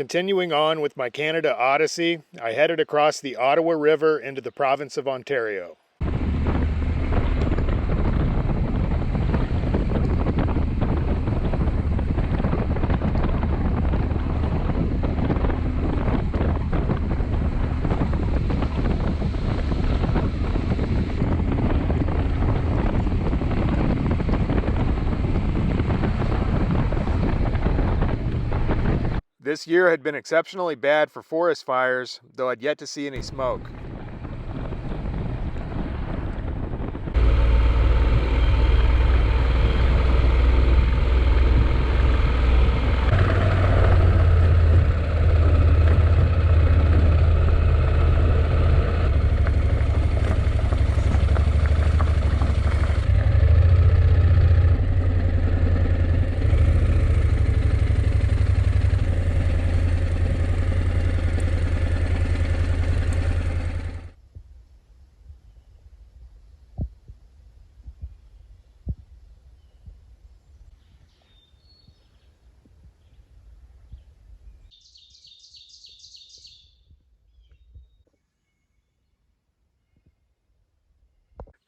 Continuing on with my Canada Odyssey, I headed across the Ottawa River into the province of Ontario. This year had been exceptionally bad for forest fires, though I'd yet to see any smoke.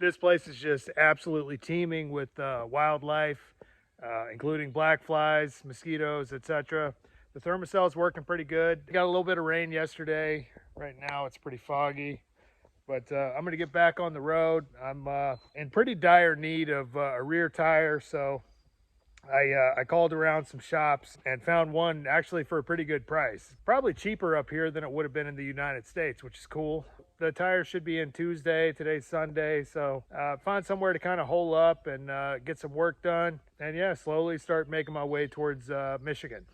This place is just absolutely teeming with wildlife, including black flies, mosquitoes, etc. The thermocell is working pretty good. Got a little bit of rain yesterday. Right now it's pretty foggy, but I'm going to get back on the road. I'm in pretty dire need of a rear tire, so I called around some shops and found one actually for a pretty good price. Probably cheaper up here than it would have been in the United States, which is cool. The tires should be in Tuesday. Today's Sunday, so find somewhere to kind of hole up and get some work done. And yeah, slowly start making my way towards Michigan.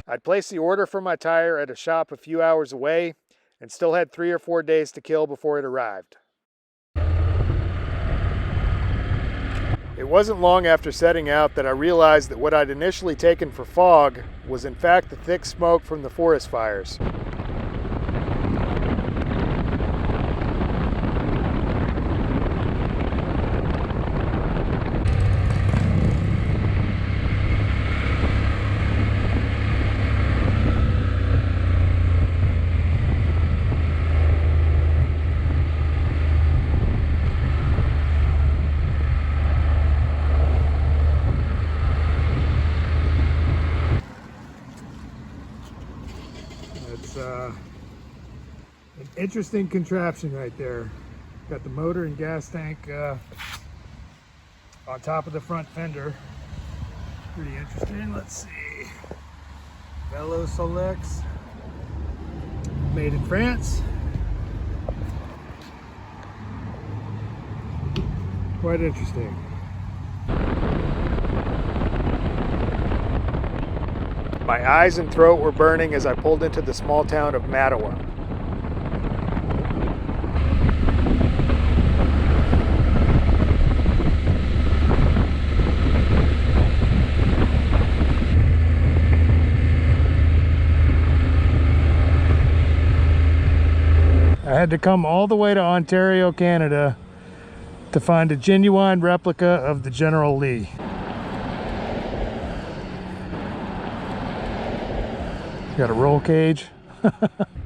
I'd placed the order for my tire at a shop a few hours away and still had 3 or 4 days to kill before it arrived. It wasn't long after setting out that I realized that what I'd initially taken for fog was in fact the thick smoke from the forest fires. An interesting contraption right there. Got the motor and gas tank on top of the front fender. Pretty interesting. Let's see. Velo Solex, made in France. Quite interesting. My eyes and throat were burning as I pulled into the small town of Mattawa. I had to come all the way to Ontario, Canada to find a genuine replica of the General Lee. Got a roll cage. I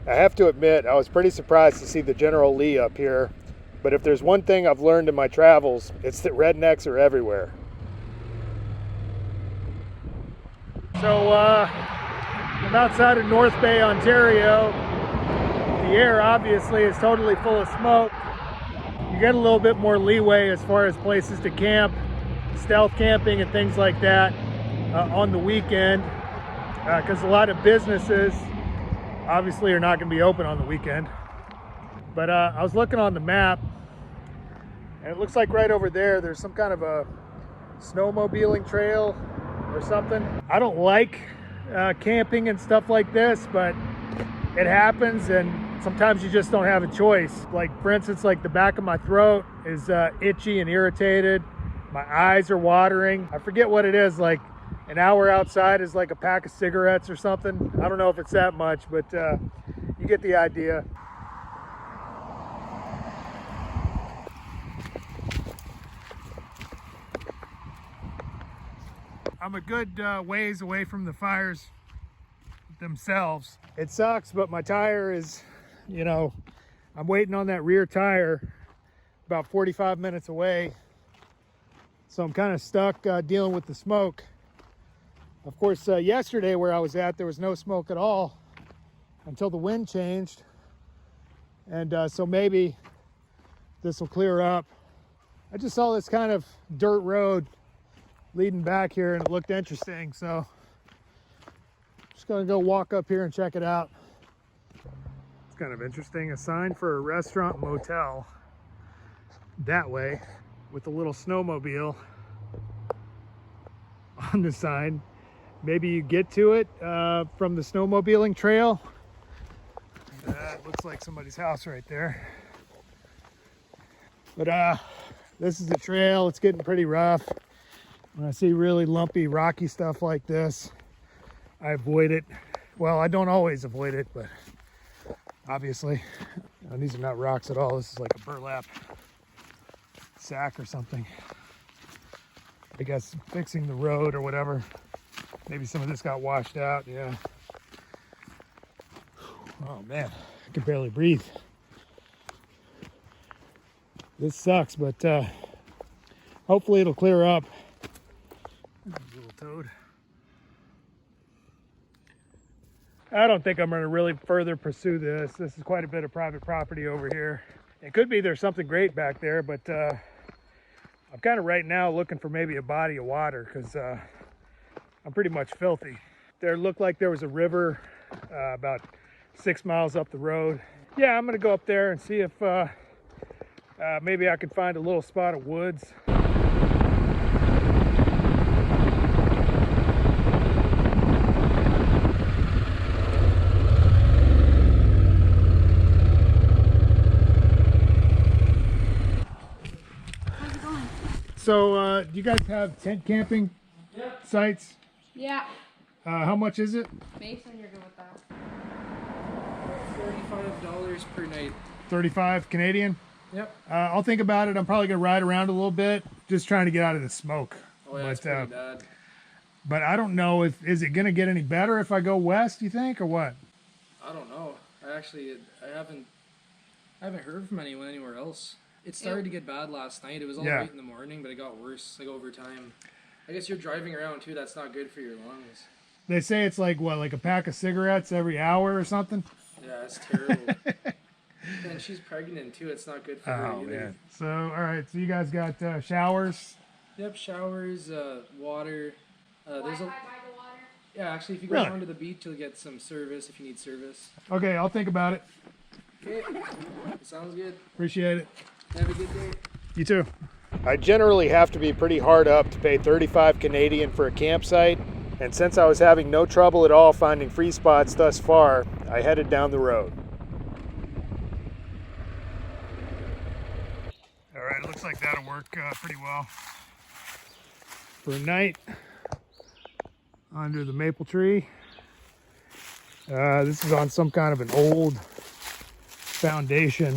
have to admit, I was pretty surprised to see the General Lee up here, but if there's one thing I've learned in my travels, it's that rednecks are everywhere. So I'm outside of North Bay, Ontario. The air obviously is totally full of smoke. You get a little bit more leeway as far as places to camp, stealth camping and things like that on the weekend, because a lot of businesses obviously are not going to be open on the weekend. But I was looking on the map and it looks like right over there there's some kind of a snowmobiling trail or something. I don't like camping and stuff like this, but it happens and sometimes you just don't have a choice. Like for instance, like the back of my throat is itchy and irritated. My eyes are watering. I forget what it is, like an hour outside is like a pack of cigarettes or something. I don't know if it's that much, but you get the idea. I'm a good ways away from the fires themselves. It sucks, but my tire is, you know, I'm waiting on that rear tire about 45 minutes away. So I'm kind of stuck dealing with the smoke. Of course, yesterday where I was at, there was no smoke at all until the wind changed. And so maybe this will clear up. I just saw this kind of dirt road leading back here and it looked interesting. So I'm just gonna go walk up here and check it out. It's kind of interesting, a sign for a restaurant motel that way with a little snowmobile on the sign. Maybe you get to it from the snowmobiling trail. That looks like somebody's house right there. But this is the trail. It's getting pretty rough. When I see really lumpy, rocky stuff like this, I avoid it. Well, I don't always avoid it, but obviously, these are not rocks at all. This is like a burlap sack or something. I guess fixing the road or whatever. Maybe some of this got washed out, yeah. Oh man, I can barely breathe. This sucks, but hopefully it'll clear up. Little toad. I don't think I'm going to really further pursue this. This is quite a bit of private property over here. It could be there's something great back there, but I'm kind of right now looking for maybe a body of water because I'm pretty much filthy. There looked like there was a river about 6 miles up the road. Yeah, I'm going to go up there and see if maybe I can find a little spot of woods. So, do you guys have tent camping sites? Yeah. How much is it? Mason, you're good with that. $35 per night. 35 Canadian? Yep. I'll think about it. I'm probably gonna ride around a little bit, just trying to get out of the smoke. Oh yeah, it's pretty bad. But I don't know is it gonna get any better if I go west, you think, or what? I don't know. I haven't heard from anyone anywhere else. It started to get bad last night. It was all right in the morning, but it got worse like over time. I guess you're driving around too. That's not good for your lungs. They say it's like what, like a pack of cigarettes every hour or something? Yeah, it's terrible. And she's pregnant too. It's not good for her either. Man. So, all right. So you guys got showers? Yep, showers, water. There's Wi-Fi a. by the water. Yeah, actually, if you go down to the beach, you'll get some service if you need service. Okay, I'll think about it. Okay, sounds good. Appreciate it. Have a good day. You too. I generally have to be pretty hard up to pay 35 Canadian for a campsite, and since I was having no trouble at all finding free spots thus far, I headed down the road. All right, it looks like that'll work pretty well for a night under the maple tree. This is on some kind of an old foundation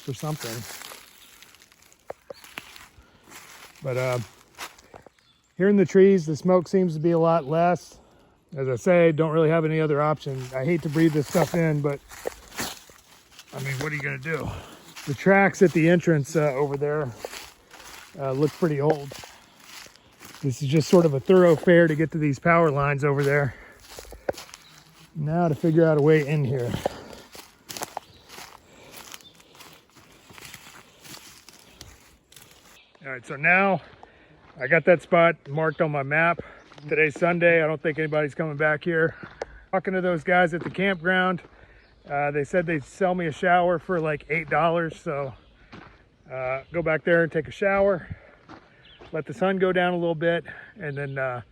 or something. But here in the trees, the smoke seems to be a lot less. As I say, don't really have any other option. I hate to breathe this stuff in, but I mean, what are you gonna do? The tracks at the entrance over there look pretty old. This is just sort of a thoroughfare to get to these power lines over there. Now to figure out a way in here. All right, so now I got that spot marked on my map. Today's Sunday. I don't think anybody's coming back here. Talking to those guys at the campground, they said they'd sell me a shower for like $8. So go back there and take a shower, let the sun go down a little bit, and then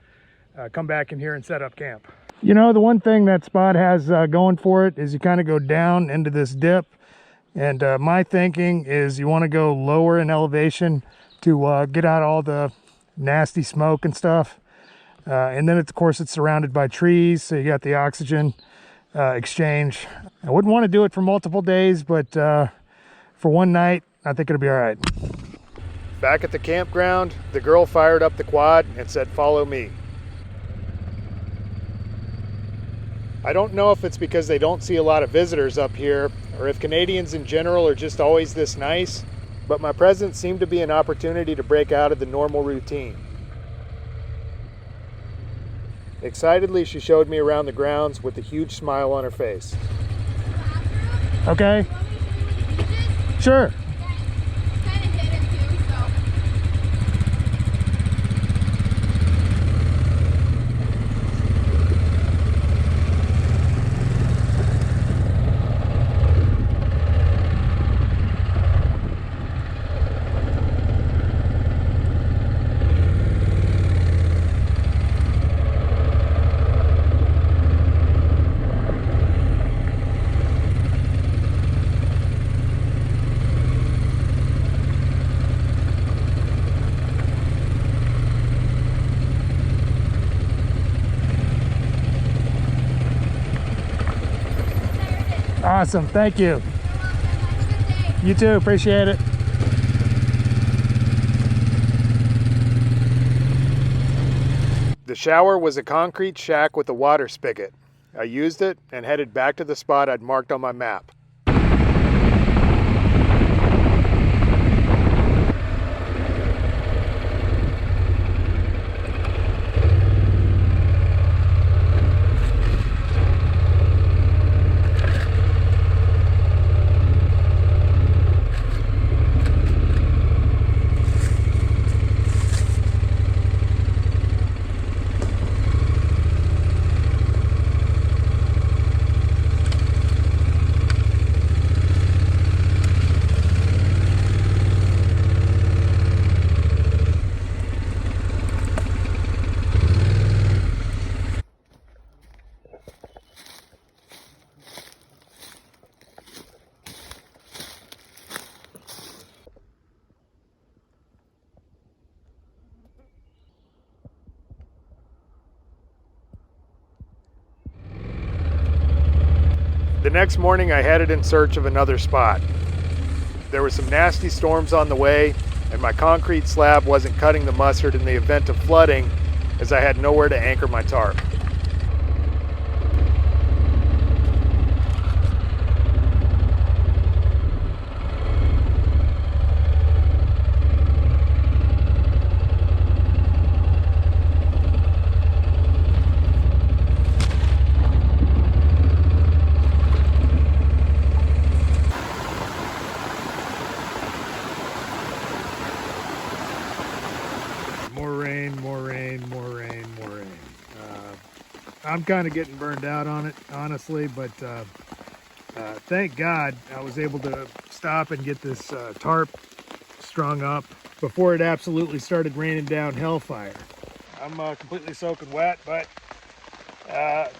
come back in here and set up camp. You know, the one thing that spot has going for it is you kind of go down into this dip. And my thinking is you want to go lower in elevation to get out all the nasty smoke and stuff. And then, of course, it's surrounded by trees, so you got the oxygen exchange. I wouldn't want to do it for multiple days, but for one night, I think it'll be all right. Back at the campground, the girl fired up the quad and said, "Follow me." I don't know if it's because they don't see a lot of visitors up here, or if Canadians in general are just always this nice, but my presence seemed to be an opportunity to break out of the normal routine. Excitedly, she showed me around the grounds with a huge smile on her face. Okay. Sure. Awesome, thank you. You too, appreciate it. The shower was a concrete shack with a water spigot. I used it and headed back to the spot I'd marked on my map. The next morning I headed in search of another spot. There were some nasty storms on the way, and my concrete slab wasn't cutting the mustard in the event of flooding, as I had nowhere to anchor my tarp. I'm kind of getting burned out on it, honestly, but thank God I was able to stop and get this tarp strung up before it absolutely started raining down hellfire. I'm completely soaking wet, but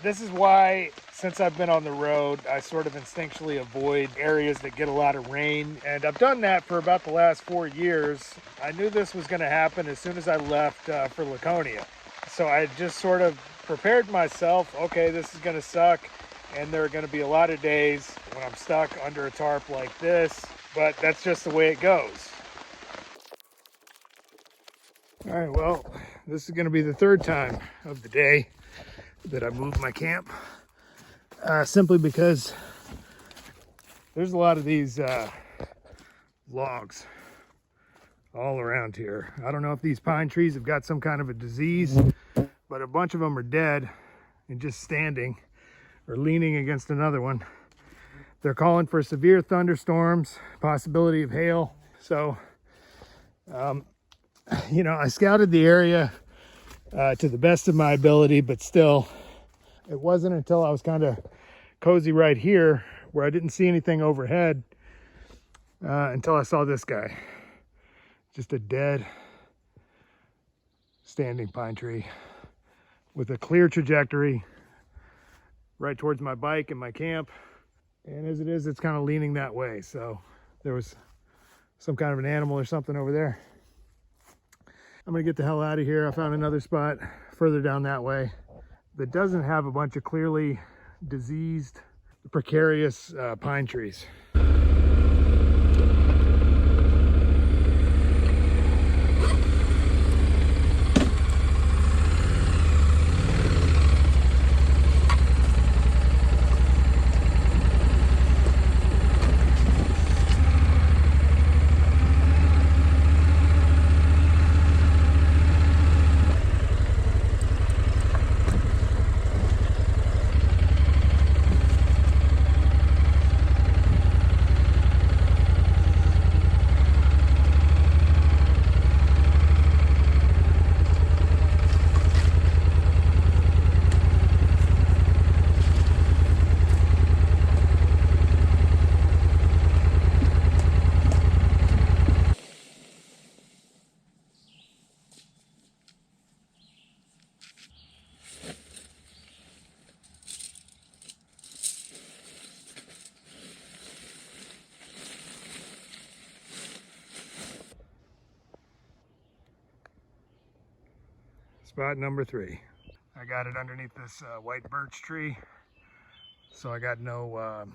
this is why, since I've been on the road, I sort of instinctually avoid areas that get a lot of rain, and I've done that for about the last 4 years. I knew this was going to happen as soon as I left for Laconia, so I just sort of prepared myself. Okay, this is going to suck, and there are going to be a lot of days when I'm stuck under a tarp like this, but that's just the way it goes. All right, well, this is going to be the third time of the day that I moved my camp, simply because there's a lot of these logs all around here. I don't know if these pine trees have got some kind of a disease, but a bunch of them are dead and just standing or leaning against another one. They're calling for severe thunderstorms, possibility of hail. So, you know, I scouted the area to the best of my ability, but still, it wasn't until I was kind of cozy right here where I didn't see anything overhead until I saw this guy. Just a dead standing pine tree with a clear trajectory right towards my bike and my camp. And as it is, it's kind of leaning that way. So there was some kind of an animal or something over there. I'm gonna get the hell out of here. I found another spot further down that way that doesn't have a bunch of clearly diseased, precarious pine trees. spot number 3. I got it underneath this white birch tree, so I got no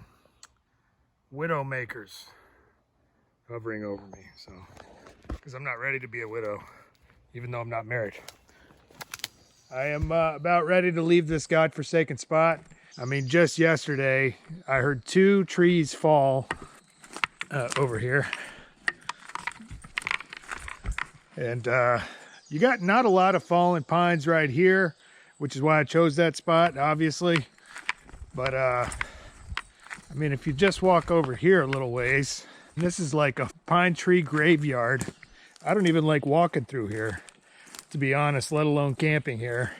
widow makers hovering over me, so because I'm not ready to be a widow, even though I'm not married. I am about ready to leave this godforsaken spot. I mean, just yesterday I heard 2 trees fall over here, and you got not a lot of fallen pines right here, which is why I chose that spot, obviously. But I mean, if you just walk over here a little ways, this is like a pine tree graveyard. I don't even like walking through here, to be honest, let alone camping here.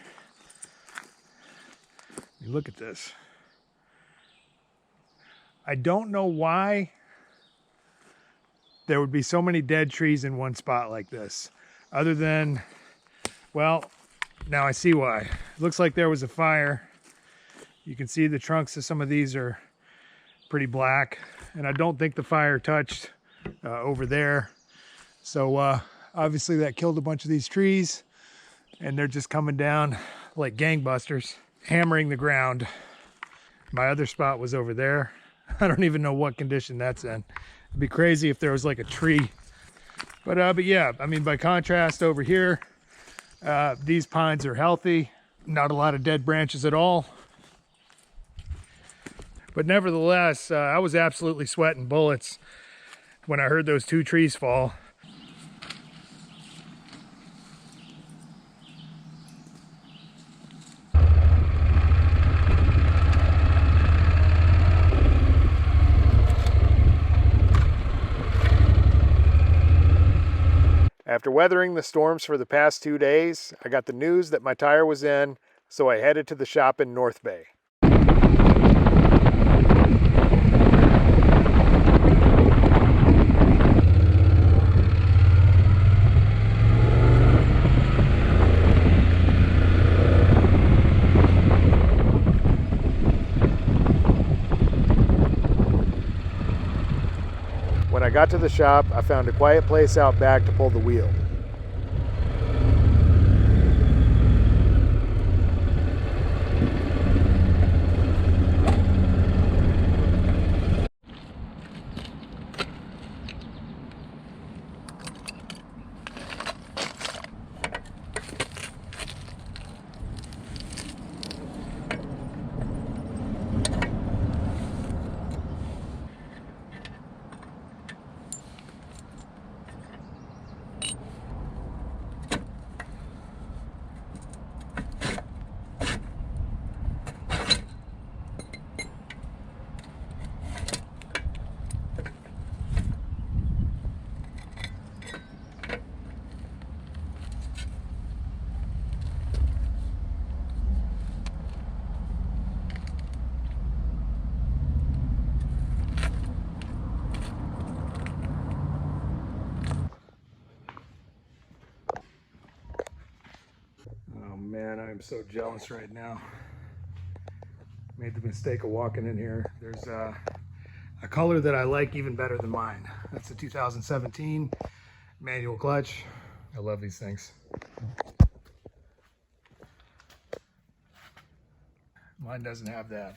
Look at this. I don't know why there would be so many dead trees in one spot like this, other than, well, now I see why. It looks like there was a fire. You can see the trunks of some of these are pretty black, and I don't think the fire touched over there. So obviously that killed a bunch of these trees, and they're just coming down like gangbusters, hammering the ground. My other spot was over there. I don't even know what condition that's in. It'd be crazy if there was like a tree. But yeah, I mean, by contrast over here, these pines are healthy. Not a lot of dead branches at all. But nevertheless, I was absolutely sweating bullets when I heard those 2 trees fall. After weathering the storms for the past 2 days, I got the news that my tire was in, so I headed to the shop in North Bay. When I got to the shop, I found a quiet place out back to pull the wheel. Man, I am so jealous right now. Made the mistake of walking in here. There's a color that I like even better than mine. That's the 2017 manual clutch. I love these things. Mine doesn't have that.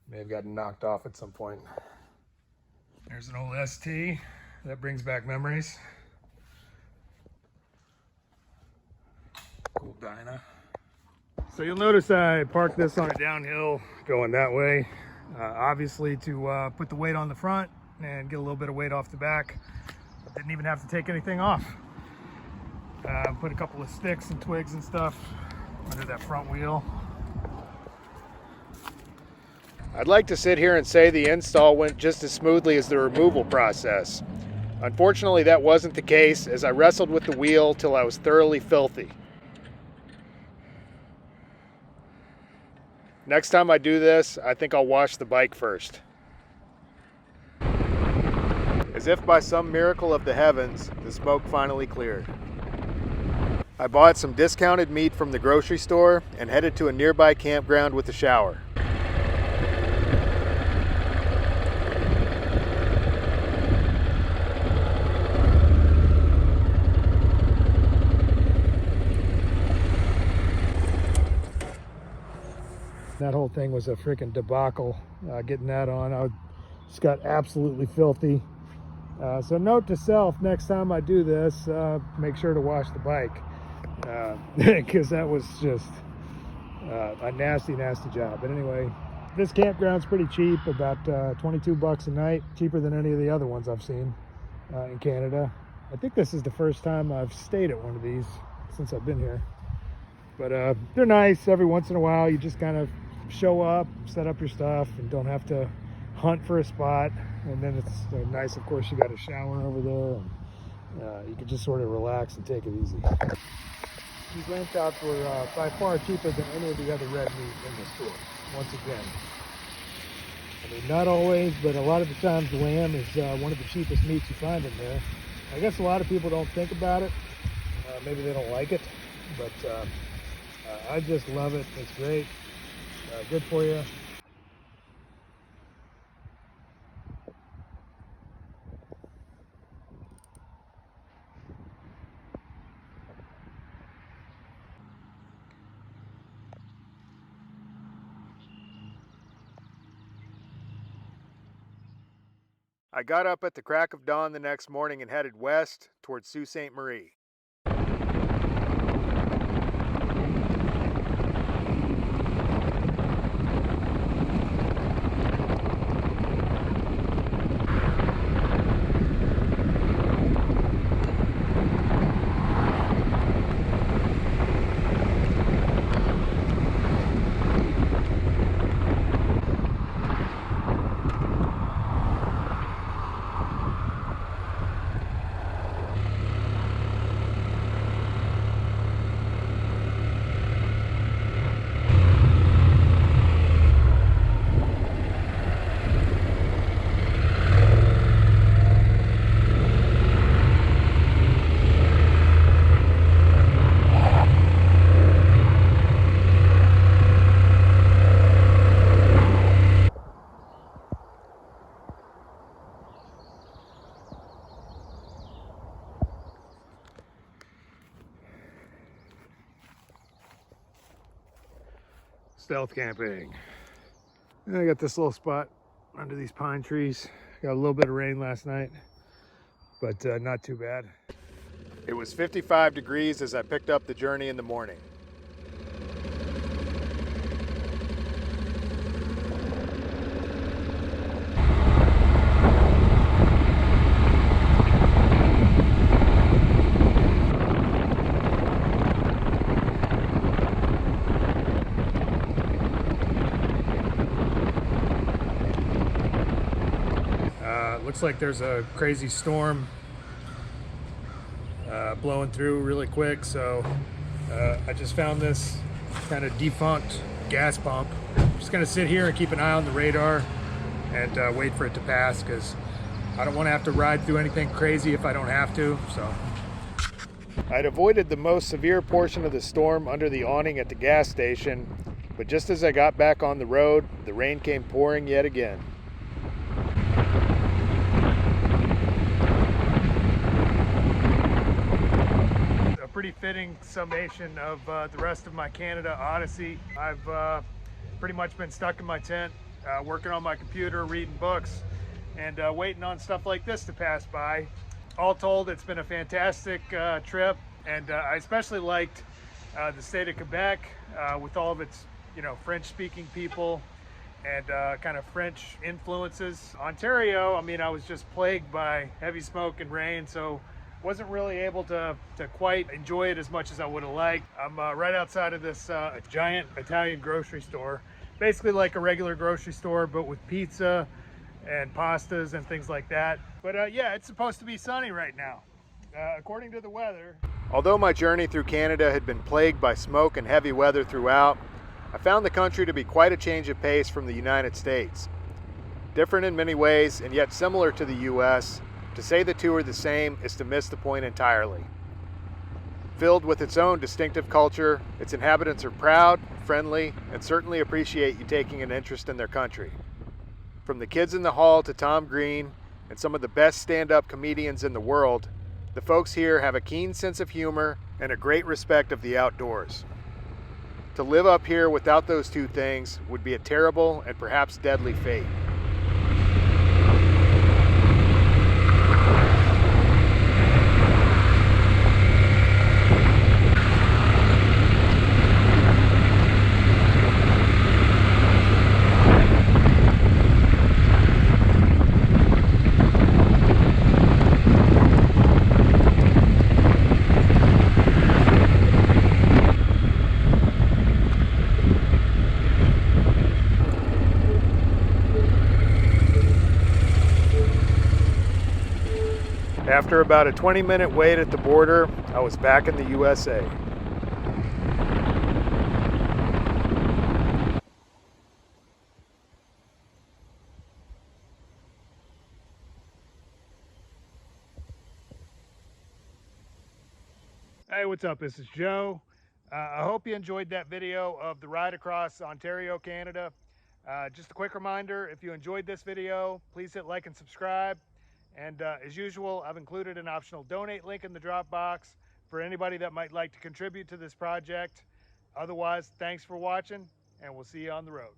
May have gotten knocked off at some point. There's an old ST. That brings back memories. Cool Dyna. So you'll notice I parked this on a downhill going that way, obviously to put the weight on the front and get a little bit of weight off the back. Didn't even have to take anything off. Put a couple of sticks and twigs and stuff under that front wheel. I'd like to sit here and say the install went just as smoothly as the removal process. Unfortunately, that wasn't the case, as I wrestled with the wheel till I was thoroughly filthy. Next time I do this, I think I'll wash the bike first. As if by some miracle of the heavens, the smoke finally cleared. I bought some discounted meat from the grocery store and headed to a nearby campground with a shower. thing was a freaking debacle getting that on. I just got absolutely filthy. So note to self, next time I do this, make sure to wash the bike, because that was just a nasty job. But anyway, this campground's pretty cheap, about 22 bucks a night, cheaper than any of the other ones I've seen in Canada. I think this is the first time I've stayed at one of these since I've been here. But they're nice. Every once in a while you just kind of show up, set up your stuff, and don't have to hunt for a spot. And then it's nice, of course, you got a shower over there, and you can just sort of relax and take it easy. These lamb chops were by far cheaper than any of the other red meat in the store, once again. I mean, not always, but a lot of the times lamb is one of the cheapest meats you find in there. I guess a lot of people don't think about it. Maybe they don't like it, but I just love it. It's great. Good for you. I got up at the crack of dawn the next morning and headed west towards Sault Ste. Marie. Stealth camping. And I got this little spot under these pine trees. Got a little bit of rain last night, but not too bad. It was 55 degrees as I picked up the journey in the morning. Looks like there's a crazy storm blowing through really quick, so I just found this kind of defunct gas pump. I'm just gonna sit here and keep an eye on the radar and wait for it to pass, because I don't want to have to ride through anything crazy if I don't have to. So I'd avoided the most severe portion of the storm under the awning at the gas station, but just as I got back on the road, the rain came pouring yet again. Pretty fitting summation of the rest of my Canada odyssey. I've pretty much been stuck in my tent, working on my computer, reading books, and waiting on stuff like this to pass by. All told, it's been a fantastic trip, and I especially liked the state of Quebec with all of its, French-speaking people and kind of French influences. Ontario, I mean, I was just plagued by heavy smoke and rain, so wasn't really able to quite enjoy it as much as I would have liked. I'm right outside of this giant Italian grocery store, basically like a regular grocery store, but with pizza and pastas and things like that. But yeah, it's supposed to be sunny right now, according to the weather. Although my journey through Canada had been plagued by smoke and heavy weather throughout, I found the country to be quite a change of pace from the United States. Different in many ways, and yet similar to the US, to say the two are the same is to miss the point entirely. Filled with its own distinctive culture, its inhabitants are proud, friendly, and certainly appreciate you taking an interest in their country. From the kids in the hall to Tom Green and some of the best stand-up comedians in the world, the folks here have a keen sense of humor and a great respect of the outdoors. To live up here without those two things would be a terrible and perhaps deadly fate. After about a 20-minute wait at the border, I was back in the USA. Hey, what's up? This is Joe. I hope you enjoyed that video of the ride across Ontario, Canada. Just a quick reminder, if you enjoyed this video, please hit like and subscribe. And as usual, I've included an optional donate link in the drop box for anybody that might like to contribute to this project. Otherwise, thanks for watching, and we'll see you on the road.